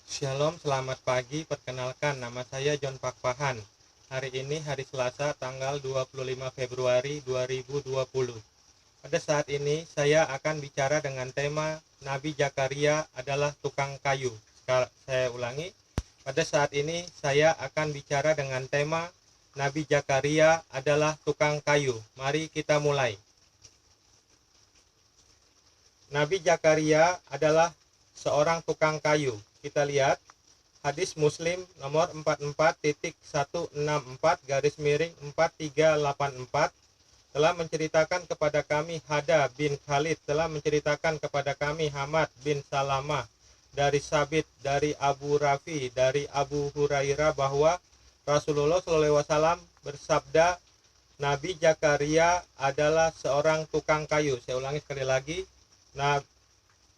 Shalom, selamat pagi. Perkenalkan, nama saya John Pakpahan. Hari ini hari Selasa, tanggal 25 Februari 2020. Pada saat ini, saya akan bicara dengan tema Nabi Zakaria adalah tukang kayu. Saya ulangi, pada saat ini saya akan bicara dengan tema Nabi Zakaria adalah tukang kayu. Mari kita mulai. Nabi Zakaria adalah seorang tukang kayu. Kita lihat hadis Muslim nomor 44.164-4384 telah menceritakan kepada kami Hada bin Khalid, telah menceritakan kepada kami Hamad bin Salamah dari Sabit, dari Abu Rafi, dari Abu Hurairah bahwa Rasulullah SAW bersabda, Nabi Zakaria adalah seorang tukang kayu. Saya ulangi sekali lagi.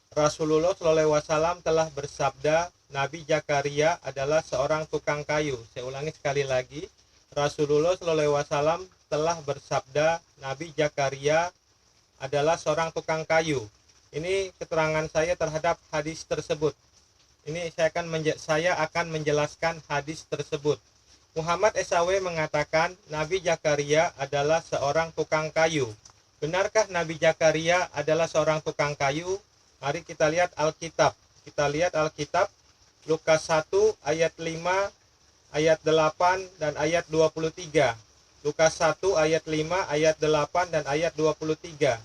Rasulullah SAW telah bersabda, Nabi Zakaria adalah seorang tukang kayu. Saya ulangi sekali lagi. Rasulullah SAW telah bersabda, Nabi Zakaria adalah seorang tukang kayu. Ini keterangan saya terhadap hadis tersebut. Ini saya akan menjelaskan hadis tersebut. Muhammad SAW mengatakan, Nabi Zakaria adalah seorang tukang kayu. Benarkah Nabi Zakaria adalah seorang tukang kayu? Mari kita lihat Alkitab. Kita lihat Alkitab Lukas 1 ayat 5, ayat 8 dan ayat 23. Lukas 1 ayat 5, ayat 8 dan ayat 23.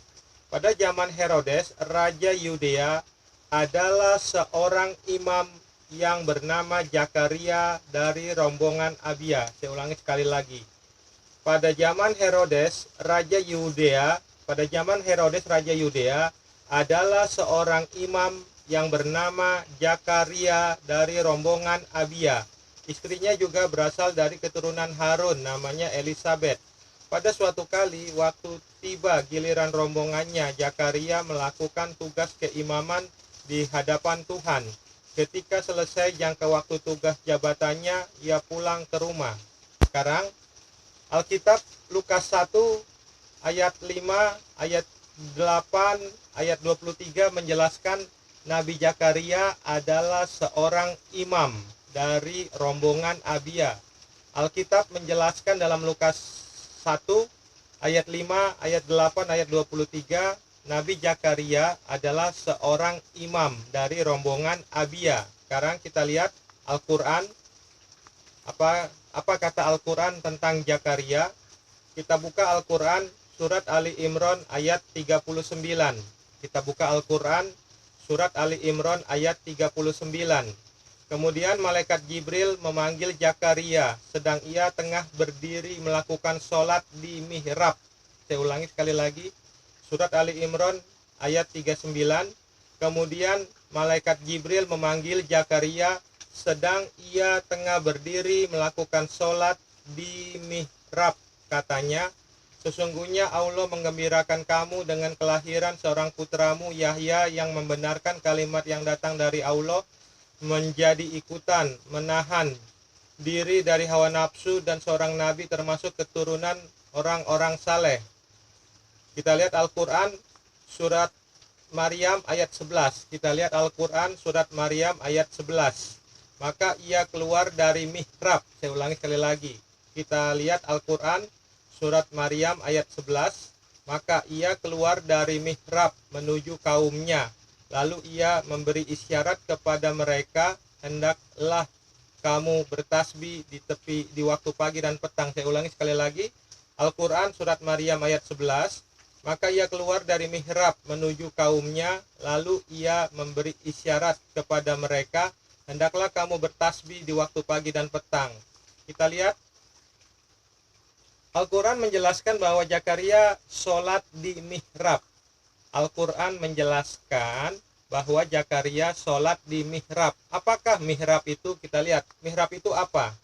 Pada zaman Herodes, Raja Yudea, adalah seorang imam yang bernama Zakaria dari rombongan Abia. Saya ulangi sekali lagi. Pada zaman Herodes, Raja Yudea, adalah seorang imam yang bernama Zakaria dari rombongan Abia. Istrinya juga berasal dari keturunan Harun, namanya Elizabeth. Pada suatu kali, waktu tiba giliran rombongannya, Zakaria melakukan tugas keimaman di hadapan Tuhan. Ketika selesai jangka waktu tugas jabatannya, ia pulang ke rumah. Sekarang, Alkitab Lukas 1 ayat 5, ayat 8, ayat 23 menjelaskan Nabi Zakaria adalah seorang imam dari rombongan Abia. Alkitab menjelaskan dalam Lukas 1 ayat 5, ayat 8, ayat 23, Nabi Zakaria adalah seorang imam dari rombongan Abia. Sekarang kita lihat Al-Quran. Apa kata Al-Quran tentang Zakaria? Kita buka Al-Quran surat Ali Imran ayat 39. Kita buka Al-Quran surat Ali Imran ayat 39. Kemudian malaikat Jibril memanggil Zakaria sedang ia tengah berdiri melakukan sholat di mihrab. Saya ulangi sekali lagi. Surat Ali Imran ayat 39. Kemudian malaikat Jibril memanggil Zakaria sedang ia tengah berdiri melakukan sholat di mihrab. Katanya, sesungguhnya Allah menggembirakan kamu dengan kelahiran seorang putramu Yahya yang membenarkan kalimat yang datang dari Allah, menjadi ikutan, menahan diri dari hawa nafsu dan seorang nabi termasuk keturunan orang-orang saleh. Kita lihat Al-Quran surat Maryam ayat 11. Kita lihat Al-Quran surat Maryam ayat 11. Maka ia keluar dari mihrab. Saya ulangi sekali lagi. Kita lihat Al-Quran surat Maryam ayat 11. Maka ia keluar dari mihrab menuju kaumnya. Lalu ia memberi isyarat kepada mereka, hendaklah kamu bertasbih di waktu pagi dan petang. Saya ulangi sekali lagi. Al-Quran surat Maryam ayat 11. Maka ia keluar dari mihrab menuju kaumnya, lalu ia memberi isyarat kepada mereka, hendaklah kamu bertasbih di waktu pagi dan petang. Kita lihat Al-Quran menjelaskan bahwa Zakaria sholat di mihrab. Al-Quran menjelaskan bahwa Zakaria sholat di mihrab. Apakah mihrab itu? Kita lihat. Mihrab itu apa?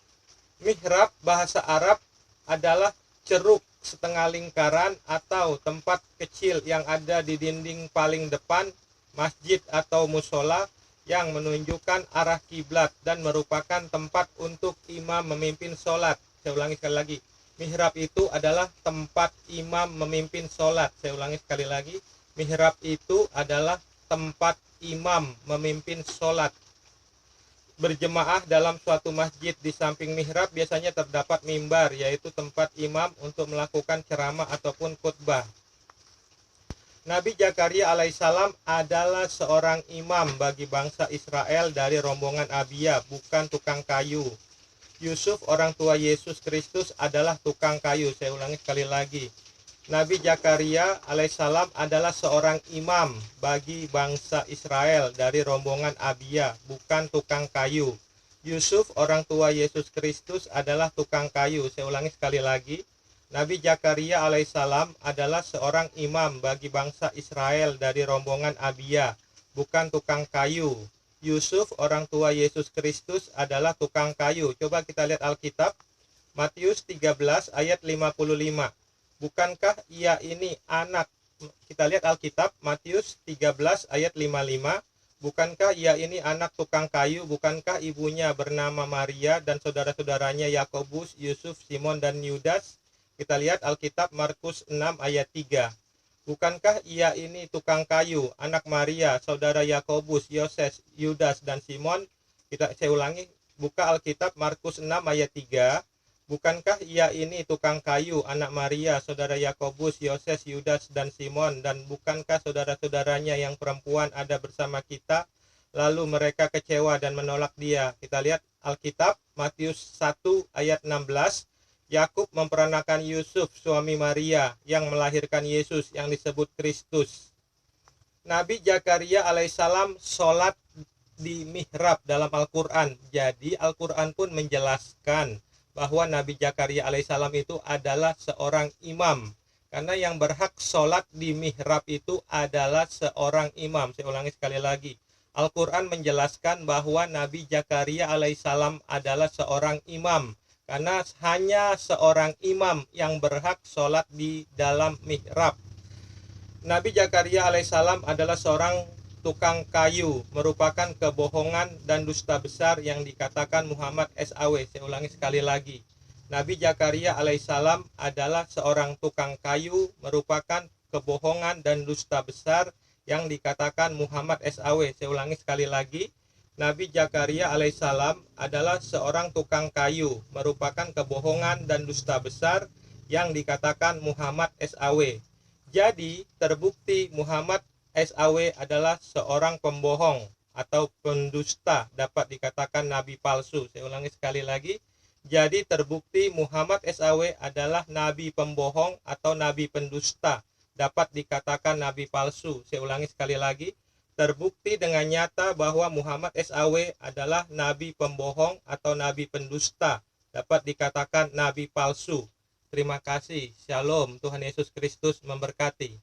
Mihrab bahasa Arab adalah ceruk setengah lingkaran atau tempat kecil yang ada di dinding paling depan masjid atau musola yang menunjukkan arah kiblat dan merupakan tempat untuk imam memimpin sholat. Saya ulangi sekali lagi. Mihrab itu adalah tempat imam memimpin sholat. Saya ulangi sekali lagi. Mihrab itu adalah tempat imam memimpin sholat. berjemaah dalam suatu masjid. Di samping mihrab biasanya terdapat mimbar, yaitu tempat imam untuk melakukan ceramah ataupun khutbah. Nabi Zakaria alaihissalam adalah seorang imam bagi bangsa Israel dari rombongan Abia, bukan tukang kayu. Yusuf, orang tua Yesus Kristus, adalah tukang kayu. Saya ulangi sekali lagi. Nabi Zakaria alaihissalam adalah seorang imam bagi bangsa Israel dari rombongan Abia, bukan tukang kayu. Yusuf, orang tua Yesus Kristus, adalah tukang kayu. Saya ulangi sekali lagi. Nabi Zakaria alaihissalam adalah seorang imam bagi bangsa Israel dari rombongan Abia, bukan tukang kayu. Yusuf, orang tua Yesus Kristus, adalah tukang kayu. Coba kita lihat Alkitab, Matius 13 ayat 55. Bukankah ia ini anak, kita lihat Alkitab, Matius 13 ayat 55. Bukankah ia ini anak tukang kayu, bukankah ibunya bernama Maria dan saudara-saudaranya Yakobus, Yusuf, Simon, dan Yudas? Kita lihat Alkitab Markus 6 ayat 3. Bukankah ia ini tukang kayu, anak Maria, saudara Yakobus, Yoses, Yudas, dan Simon? Saya ulangi, buka Alkitab Markus 6 ayat 3. Bukankah ia ini tukang kayu, anak Maria, saudara Yakobus, Yoses, Yudas, dan Simon? Dan bukankah saudara-saudaranya yang perempuan ada bersama kita? Lalu mereka kecewa dan menolak dia. Kita lihat Alkitab Matius 1 ayat 16. Yakub memperanakan Yusuf, suami Maria, yang melahirkan Yesus yang disebut Kristus. Nabi Zakaria alaihissalam sholat di mihrab dalam Al-Quran. Jadi Al-Quran pun menjelaskan bahwa Nabi Zakaria alaihissalam itu adalah seorang imam. Karena yang berhak sholat di mihrab itu adalah seorang imam. Saya ulangi sekali lagi. Al-Quran menjelaskan bahwa Nabi Zakaria alaihissalam adalah seorang imam. Karena hanya seorang imam yang berhak sholat di dalam mihrab. Nabi Zakaria alaihissalam adalah seorang tukang kayu, merupakan kebohongan dan dusta besar yang dikatakan Muhammad SAW. Saya ulangi sekali lagi. Nabi Zakaria alaihissalam adalah seorang tukang kayu, merupakan kebohongan dan dusta besar yang dikatakan Muhammad SAW. Saya ulangi sekali lagi. Nabi Zakaria alaihissalam adalah seorang tukang kayu, merupakan kebohongan dan dusta besar yang dikatakan Muhammad SAW. Jadi, terbukti Muhammad SAW adalah seorang pembohong atau pendusta, dapat dikatakan nabi palsu. Saya ulangi sekali lagi. Jadi, terbukti Muhammad SAW adalah nabi pembohong atau nabi pendusta, dapat dikatakan nabi palsu. Saya ulangi sekali lagi. Terbukti dengan nyata bahwa Muhammad SAW adalah nabi pembohong atau nabi pendusta, dapat dikatakan nabi palsu. Terima kasih. Shalom. Tuhan Yesus Kristus memberkati.